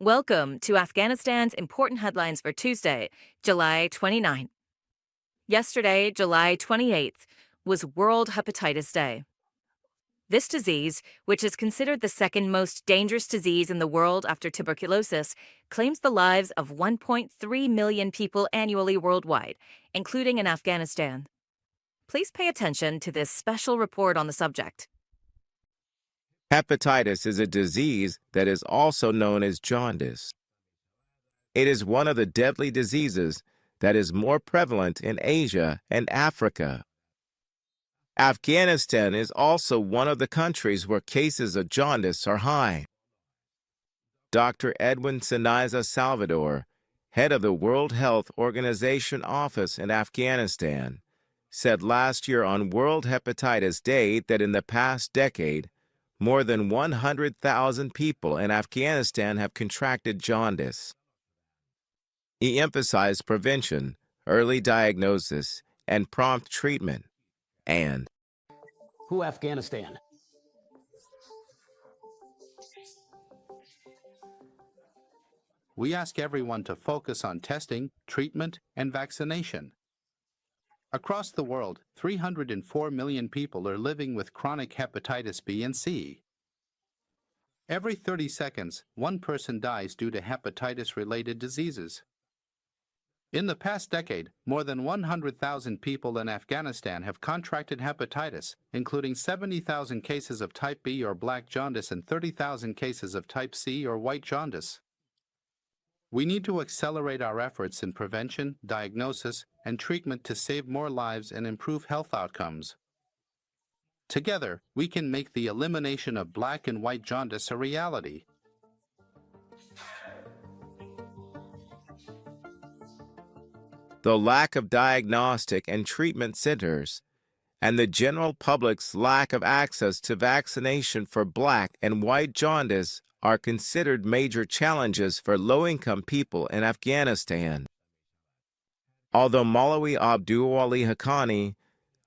Welcome to Afghanistan's important headlines for Tuesday, July 29. Yesterday, July 28th, was World Hepatitis Day. This disease, which is considered the second most dangerous disease in the world after tuberculosis, claims the lives of 1.3 million people annually worldwide, including in Afghanistan. Please pay attention to this special report on the subject. Hepatitis is a disease that is also known as jaundice. It is one of the deadly diseases that is more prevalent in Asia and Africa. Afghanistan is also one of the countries where cases of jaundice are high. Dr. Edwin Sinaiza Salvador, head of the World Health Organization office in Afghanistan, said last year on World Hepatitis Day that in the past decade, more than 100,000 people in Afghanistan have contracted jaundice. He emphasized prevention, early diagnosis, and prompt treatment. And who Afghanistan? We ask everyone to focus on testing, treatment, and vaccination. Across the world, 304 million people are living with chronic hepatitis B and C. Every 30 seconds, one person dies due to hepatitis-related diseases. In the past decade, more than 100,000 people in Afghanistan have contracted hepatitis, including 70,000 cases of type B or black jaundice and 30,000 cases of type C or white jaundice. We need to accelerate our efforts in prevention, diagnosis, and treatment to save more lives and improve health outcomes. Together, we can make the elimination of black and white jaundice a reality. the lack of diagnostic and treatment centers, and the general public's lack of access to vaccination for black and white jaundice are considered major challenges for low-income people in Afghanistan. Although Maulawi Abdul Ali Haqqani,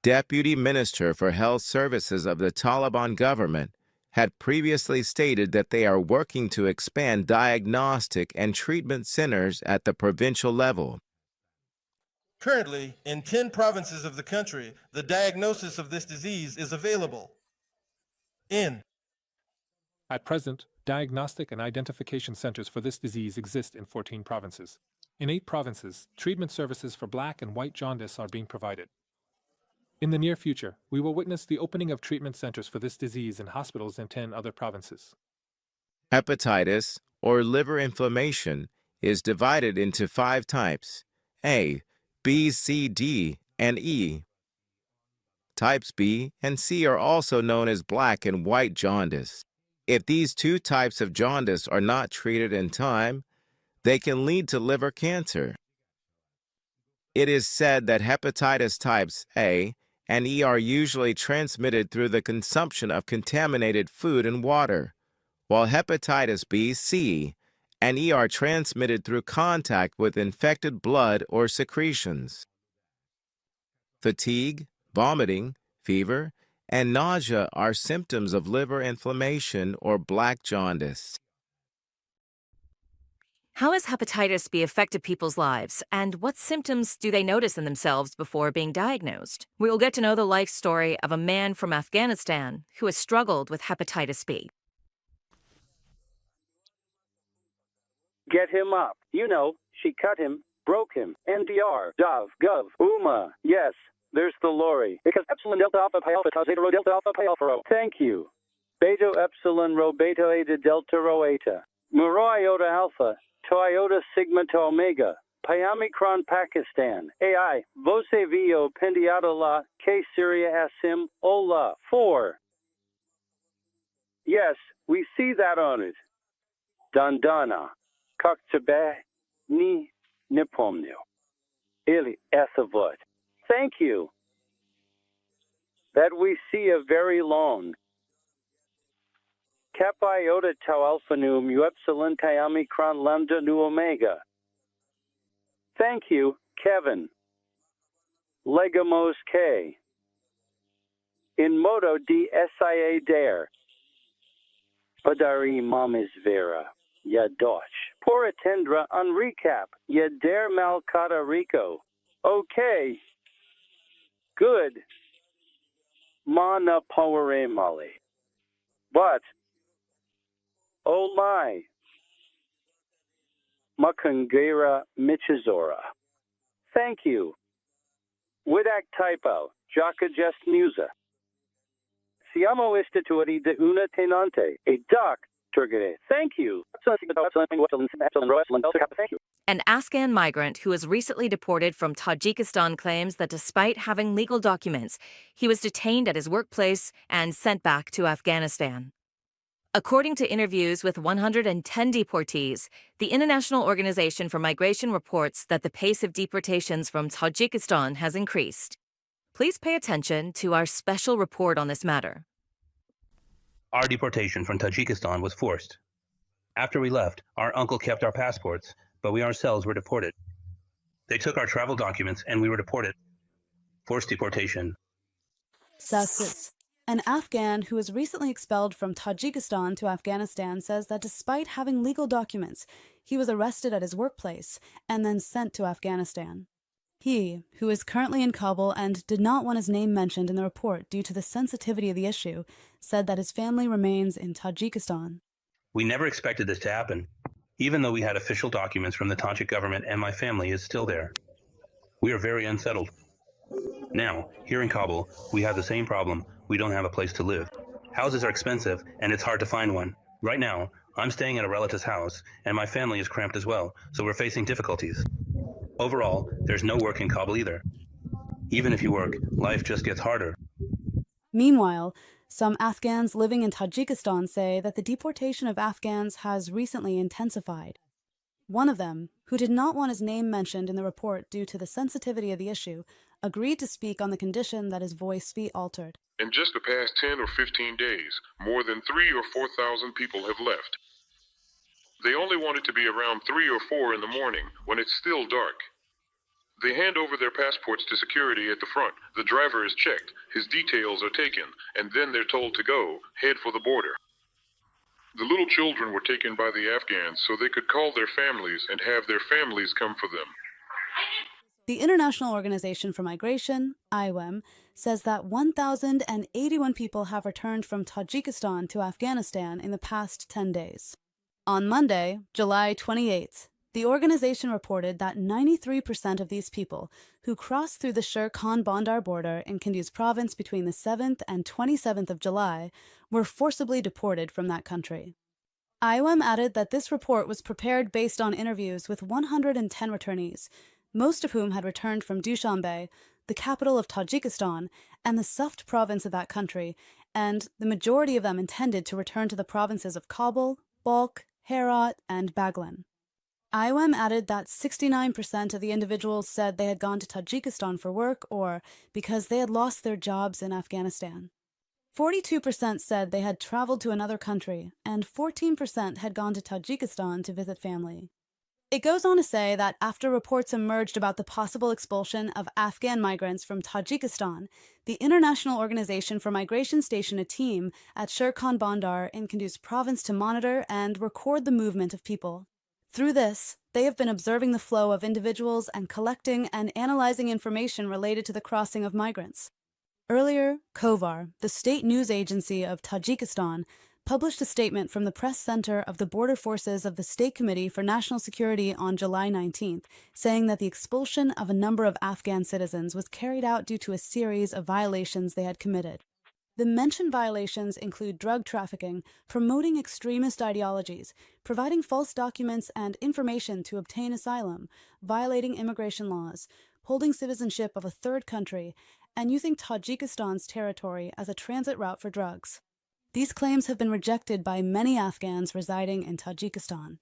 Deputy Minister for Health Services of the Taliban government, had previously stated that they are working to expand diagnostic and treatment centers at the provincial level. Currently, in 10 provinces of the country, the diagnosis of this disease is available. At present, diagnostic and identification centers for this disease exist in 14 provinces. In 8 provinces, treatment services for black and white jaundice are being provided. In the near future, we will witness the opening of treatment centers for this disease in hospitals in 10 other provinces. Hepatitis, or liver inflammation, is divided into 5 types: A, B, C, D, and E. Types B and C are also known as black and white jaundice. If these 2 types of jaundice are not treated in time, they can lead to liver cancer. It is said that hepatitis types A and E are usually transmitted through the consumption of contaminated food and water, while hepatitis B, C, and E are transmitted through contact with infected blood or secretions. Fatigue, vomiting, fever, and nausea are symptoms of liver inflammation or black jaundice. How has hepatitis B affected people's lives, and what symptoms do they notice in themselves before being diagnosed? We will get to know the life story of a man from Afghanistan who has struggled with hepatitis B. Get him up. You know, she cut him, broke him. NDR, Dov, Gov, Uma. Yes, there's the lorry. Because Epsilon Delta Alpha Pi Alpha Tau Zeta Rho Delta Alpha Pi Alpha Rho. Thank you. Beta Epsilon Rho Beta Eta Delta Rho Eta. Muro Iota Alpha. To Iota Sigma to Omega. Pyamicron Pakistan. AI. Vose Vio Pendiata La. K Syria Asim. Ola. 4. Yes, we see that on it. Dandana. Kaktabe ni Nipomnu. Ili Ethavut. Thank you. That we see a very long. Kappa iota tau alpha nu mu epsilon chi omicron lambda nu omega. Thank you, Kevin. Legamos K. In modo di SIA dare. Padari mamis vera. Ya Deutsch. Poratendra on recap. Yader Malkata Rico. Okay. Good. Mana Powere Mali. But, oh my. Makangera Michizora. Thank you. Widak typo. Jaka just musa. Siamo istituti de una tenante. A doc. Turgide. Thank you. Thank you. An Afghan migrant who was recently deported from Tajikistan claims that despite having legal documents, he was detained at his workplace and sent back to Afghanistan. According to interviews with 110 deportees, the International Organization for Migration reports that the pace of deportations from Tajikistan has increased. Please pay attention to our special report on this matter. Our deportation from Tajikistan was forced. After we left, our uncle kept our passports, but we ourselves were deported. They took our travel documents and we were deported. Forced deportation. Success. An Afghan who was recently expelled from Tajikistan to Afghanistan says that despite having legal documents, he was arrested at his workplace and then sent to Afghanistan. He, who is currently in Kabul and did not want his name mentioned in the report due to the sensitivity of the issue, said that his family remains in Tajikistan. We never expected this to happen. Even though we had official documents from the Tajik government and my family is still there. We are very unsettled. Now, here in Kabul, we have the same problem. We don't have a place to live. Houses are expensive and it's hard to find one. Right now, I'm staying at a relative's house and my family is cramped as well, so we're facing difficulties. Overall, there's no work in Kabul either. Even if you work, life just gets harder. Meanwhile, some Afghans living in Tajikistan say that the deportation of Afghans has recently intensified. One of them, who did not want his name mentioned in the report due to the sensitivity of the issue, agreed to speak on the condition that his voice be altered. In just the past 10 or 15 days, more than 3,000 or 4,000 people have left. They only want it to be around 3 or 4 in the morning, when it's still dark. They hand over their passports to security at the front. The driver is checked, his details are taken, and then they're told to go, head for the border. The little children were taken by the Afghans so they could call their families and have their families come for them. The International Organization for Migration, IOM, says that 1,081 people have returned from Tajikistan to Afghanistan in the past 10 days. On Monday, July 28th, the organization reported that 93% of these people who crossed through the Sher-Khan-Bandar border in Kunduz province between the 7th and 27th of July were forcibly deported from that country. IOM added that this report was prepared based on interviews with 110 returnees, most of whom had returned from Dushanbe, the capital of Tajikistan, and the Suft province of that country, and the majority of them intended to return to the provinces of Kabul, Balkh, Herat, and Baghlan. IOM added that 69% of the individuals said they had gone to Tajikistan for work or because they had lost their jobs in Afghanistan. 42% said they had traveled to another country, and 14% had gone to Tajikistan to visit family. It goes on to say that after reports emerged about the possible expulsion of Afghan migrants from Tajikistan, the International Organization for Migration stationed a team at Sher-Khan-Bandar in Kunduz province to monitor and record the movement of people. Through this, they have been observing the flow of individuals and collecting and analyzing information related to the crossing of migrants. Earlier, Kovar, the state news agency of Tajikistan, published a statement from the press center of the Border Forces of the State Committee for National Security on July 19th, saying that the expulsion of a number of Afghan citizens was carried out due to a series of violations they had committed. The mentioned violations include drug trafficking, promoting extremist ideologies, providing false documents and information to obtain asylum, violating immigration laws, holding citizenship of a third country, and using Tajikistan's territory as a transit route for drugs. These claims have been rejected by many Afghans residing in Tajikistan.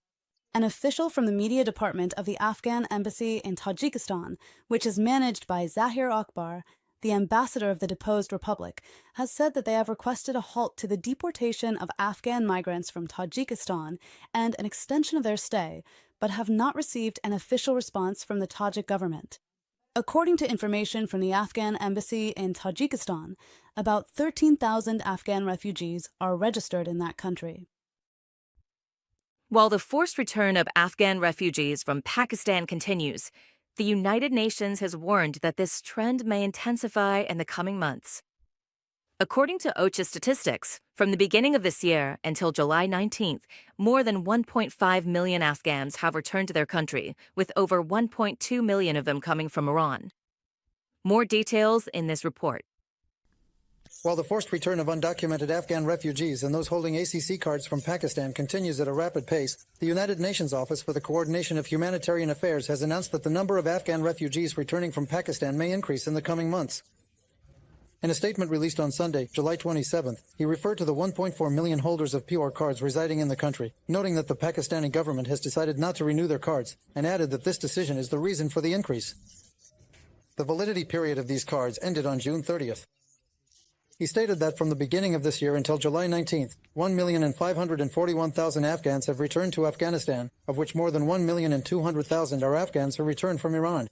An official from the media department of the Afghan embassy in Tajikistan, which is managed by Zahir Akbar, the ambassador of the deposed republic, has said that they have requested a halt to the deportation of Afghan migrants from Tajikistan and an extension of their stay, but have not received an official response from the Tajik government. According to information from the Afghan embassy in Tajikistan, about 13,000 Afghan refugees are registered in that country. While the forced return of Afghan refugees from Pakistan continues, the United Nations has warned that this trend may intensify in the coming months. According to OCHA statistics, from the beginning of this year until July 19th, more than 1.5 million Afghans have returned to their country, with over 1.2 million of them coming from Iran. More details in this report. While the forced return of undocumented Afghan refugees and those holding ACC cards from Pakistan continues at a rapid pace, the United Nations Office for the Coordination of Humanitarian Affairs has announced that the number of Afghan refugees returning from Pakistan may increase in the coming months. In a statement released on Sunday, July 27th, he referred to the 1.4 million holders of PR cards residing in the country, noting that the Pakistani government has decided not to renew their cards, and added that this decision is the reason for the increase. The validity period of these cards ended on June 30th. He stated that from the beginning of this year until July 19th, 1,541,000 Afghans have returned to Afghanistan, of which more than 1,200,000 are Afghans who returned from Iran.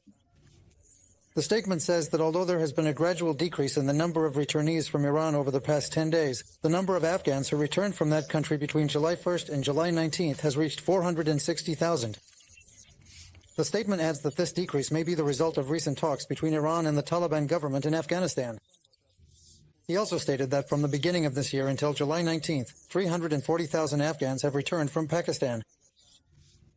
The statement says that although there has been a gradual decrease in the number of returnees from Iran over the past 10 days, the number of Afghans who returned from that country between July 1st and July 19th has reached 460,000. The statement adds that this decrease may be the result of recent talks between Iran and the Taliban government in Afghanistan. He also stated that from the beginning of this year until July 19th, 340,000 Afghans have returned from Pakistan.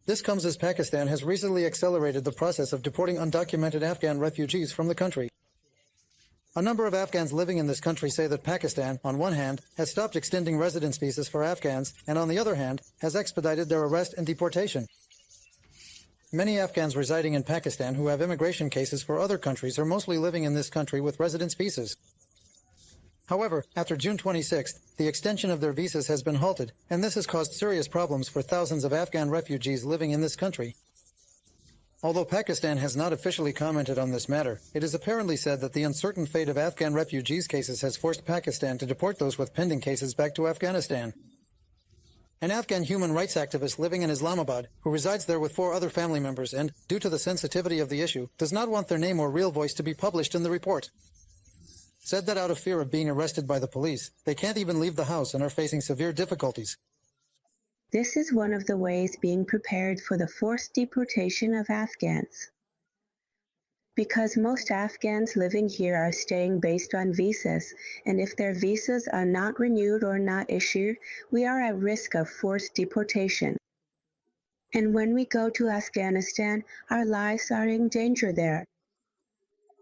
This comes as Pakistan has recently accelerated the process of deporting undocumented Afghan refugees from the country. A number of Afghans living in this country say that Pakistan, on one hand, has stopped extending residence visas for Afghans, and on the other hand, has expedited their arrest and deportation. Many Afghans residing in Pakistan who have immigration cases for other countries are mostly living in this country with residence visas. However, after June 26th, the extension of their visas has been halted, and this has caused serious problems for thousands of Afghan refugees living in this country. Although Pakistan has not officially commented on this matter, it is apparently said that the uncertain fate of Afghan refugees' cases has forced Pakistan to deport those with pending cases back to Afghanistan. An Afghan human rights activist living in Islamabad, who resides there with 4 other family members and, due to the sensitivity of the issue, does not want their name or real voice to be published in the report, said that out of fear of being arrested by the police, they can't even leave the house and are facing severe difficulties. This is one of the ways being prepared for the forced deportation of Afghans. Because most Afghans living here are staying based on visas, and if their visas are not renewed or not issued, we are at risk of forced deportation. And when we go to Afghanistan, our lives are in danger there.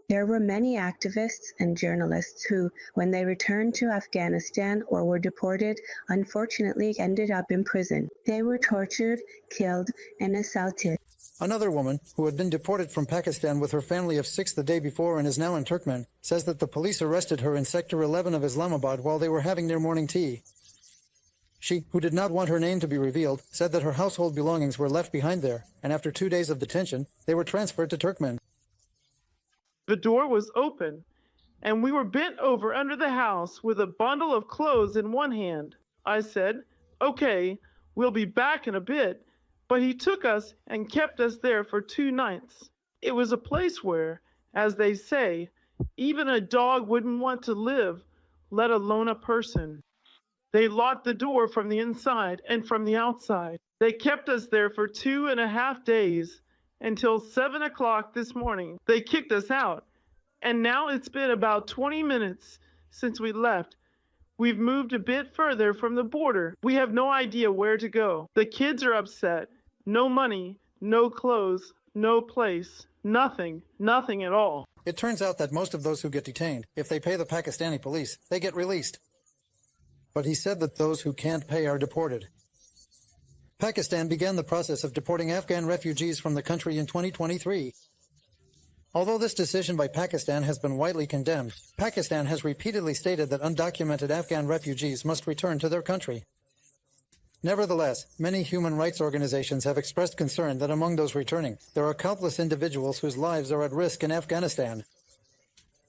There were many activists and journalists who, when they returned to Afghanistan or were deported, unfortunately ended up in prison. They were tortured, killed, and assaulted. Another woman, who had been deported from Pakistan with her family of 6 the day before and is now in Turkmen, says that the police arrested her in Sector 11 of Islamabad while they were having their morning tea. She, who did not want her name to be revealed, said that her household belongings were left behind there, and after 2 days of detention, they were transferred to Turkmen. The door was open, and we were bent over under the house with a bundle of clothes in one hand. I said, "Okay, we'll be back in a bit," but he took us and kept us there for 2 nights. It was a place where, as they say, even a dog wouldn't want to live, let alone a person. They locked the door from the inside and from the outside. They kept us there for 2.5 days. Until 7 o'clock this morning. They kicked us out, and now it's been about 20 minutes since we left. We've moved a bit further from the border. We have no idea where to go. The kids are upset. No money, no clothes, no place, nothing at all. It turns out that most of those who get detained, if they pay the Pakistani police, they get released. But he said that those who can't pay are deported. Pakistan began the process of deporting Afghan refugees from the country in 2023. Although this decision by Pakistan has been widely condemned, Pakistan has repeatedly stated that undocumented Afghan refugees must return to their country. Nevertheless, many human rights organizations have expressed concern that among those returning, there are countless individuals whose lives are at risk in Afghanistan.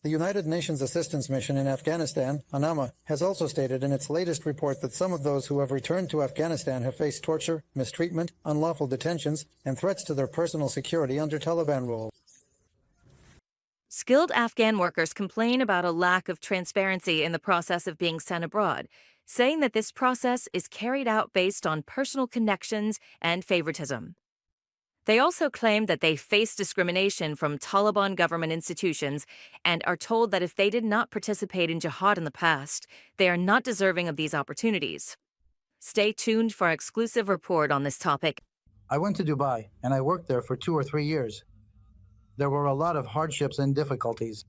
The United Nations Assistance Mission in Afghanistan, UNAMA, has also stated in its latest report that some of those who have returned to Afghanistan have faced torture, mistreatment, unlawful detentions, and threats to their personal security under Taliban rule. Skilled Afghan workers complain about a lack of transparency in the process of being sent abroad, saying that this process is carried out based on personal connections and favoritism. They also claim that they face discrimination from Taliban government institutions and are told that if they did not participate in jihad in the past, they are not deserving of these opportunities. Stay tuned for our exclusive report on this topic. I went to Dubai, and I worked there for 2 or 3 years. There were a lot of hardships and difficulties.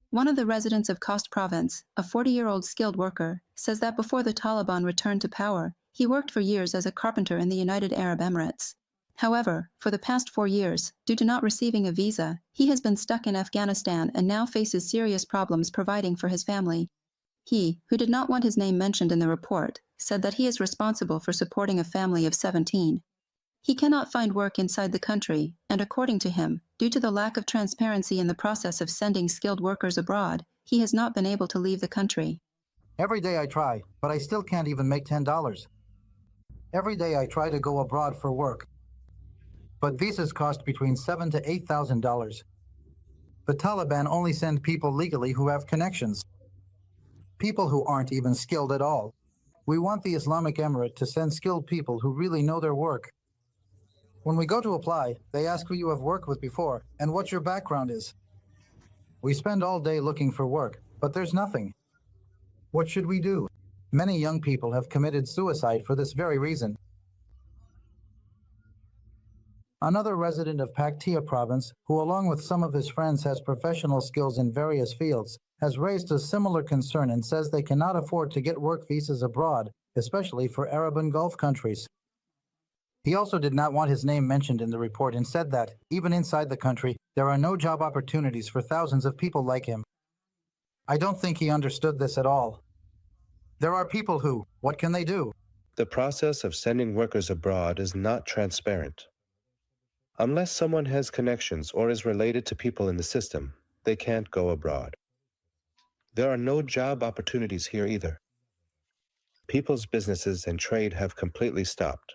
One of the residents of Khost province, a 40-year-old skilled worker, says that before the Taliban returned to power, he worked for years as a carpenter in the United Arab Emirates. However, for the past 4 years, due to not receiving a visa, he has been stuck in Afghanistan and now faces serious problems providing for his family. He, who did not want his name mentioned in the report, said that he is responsible for supporting a family of 17. He cannot find work inside the country, and according to him, due to the lack of transparency in the process of sending skilled workers abroad, he has not been able to leave the country. Every day I try, but I still can't even make $10. Every day I try to go abroad for work, but visas cost between $7,000 to $8,000. The Taliban only send people legally who have connections, people who aren't even skilled at all. We want the Islamic Emirate to send skilled people who really know their work. When we go to apply, they ask who you have worked with before and what your background is. We spend all day looking for work, but there's nothing. What should we do? Many young people have committed suicide for this very reason. Another resident of Paktia province, who along with some of his friends has professional skills in various fields, has raised a similar concern and says they cannot afford to get work visas abroad, especially for Arab and Gulf countries. He also did not want his name mentioned in the report and said that, even inside the country, there are no job opportunities for thousands of people like him. I don't think he understood this at all. There are people who, what can they do? The process of sending workers abroad is not transparent. Unless someone has connections or is related to people in the system, they can't go abroad. There are no job opportunities here either. People's businesses and trade have completely stopped.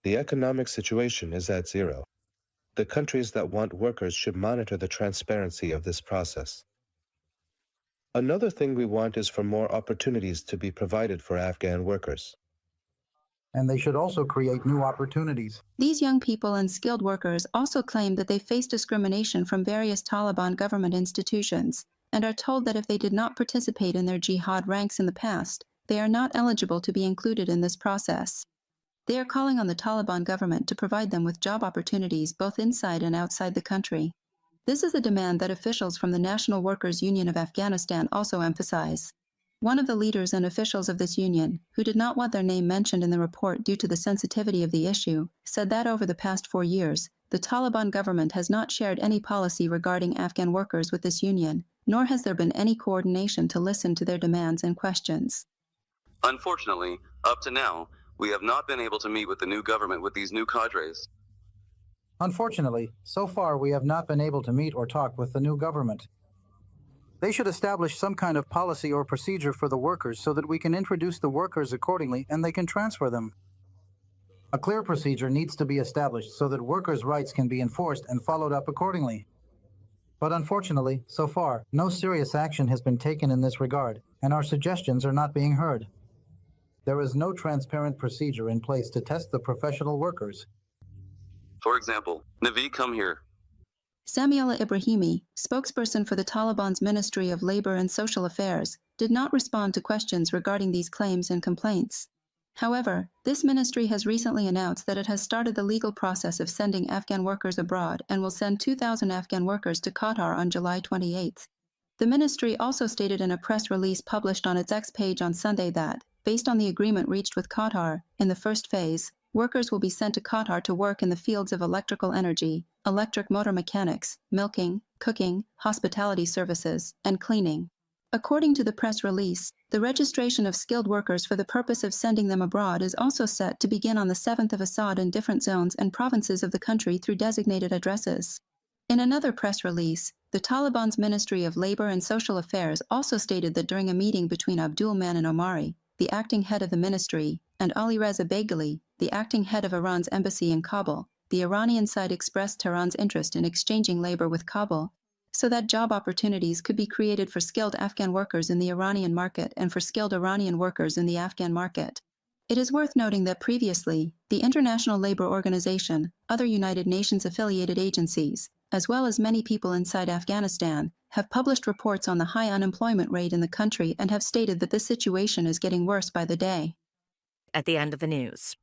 The economic situation is at zero. The countries that want workers should monitor the transparency of this process. Another thing we want is for more opportunities to be provided for Afghan workers. And they should also create new opportunities. These young people and skilled workers also claim that they face discrimination from various Taliban government institutions and are told that if they did not participate in their jihad ranks in the past, they are not eligible to be included in this process. They are calling on the Taliban government to provide them with job opportunities both inside and outside the country. This is a demand that officials from the National Workers' Union of Afghanistan also emphasize. One of the leaders and officials of this union, who did not want their name mentioned in the report due to the sensitivity of the issue, said that over the past 4 years, the Taliban government has not shared any policy regarding Afghan workers with this union, nor has there been any coordination to listen to their demands and questions. Unfortunately, up to now, we have not been able to meet with the new government with these new cadres. Unfortunately, so far we have not been able to meet or talk with the new government. They should establish some kind of policy or procedure for the workers so that we can introduce the workers accordingly and they can transfer them. A clear procedure needs to be established so that workers' rights can be enforced and followed up accordingly. But unfortunately, so far, no serious action has been taken in this regard, and our suggestions are not being heard. There is no transparent procedure in place to test the professional workers. For example, Navi, come here. Samiullah Ibrahimi, spokesperson for the Taliban's Ministry of Labor and Social Affairs, did not respond to questions regarding these claims and complaints. However, this ministry has recently announced that it has started the legal process of sending Afghan workers abroad and will send 2,000 Afghan workers to Qatar on July 28. The ministry also stated in a press release published on its X page on Sunday that, based on the agreement reached with Qatar, in the first phase, workers will be sent to Qatar to work in the fields of electrical energy, electric motor mechanics, milking, cooking, hospitality services, and cleaning. According to the press release, the registration of skilled workers for the purpose of sending them abroad is also set to begin on the 7th of Assad in different zones and provinces of the country through designated addresses. In another press release, the Taliban's Ministry of Labor and Social Affairs also stated that during a meeting between Abdul Manan Omari, the acting head of the ministry, and Ali Reza Beghali, the acting head of Iran's embassy in Kabul, the Iranian side expressed Tehran's interest in exchanging labor with Kabul. so that job opportunities could be created for skilled Afghan workers in the Iranian market and for skilled Iranian workers in the Afghan market. It is worth noting that previously, the International Labor Organization, other United Nations-affiliated agencies, as well as many people inside Afghanistan, have published reports on the high unemployment rate in the country and have stated that this situation is getting worse by the day. At the end of the news.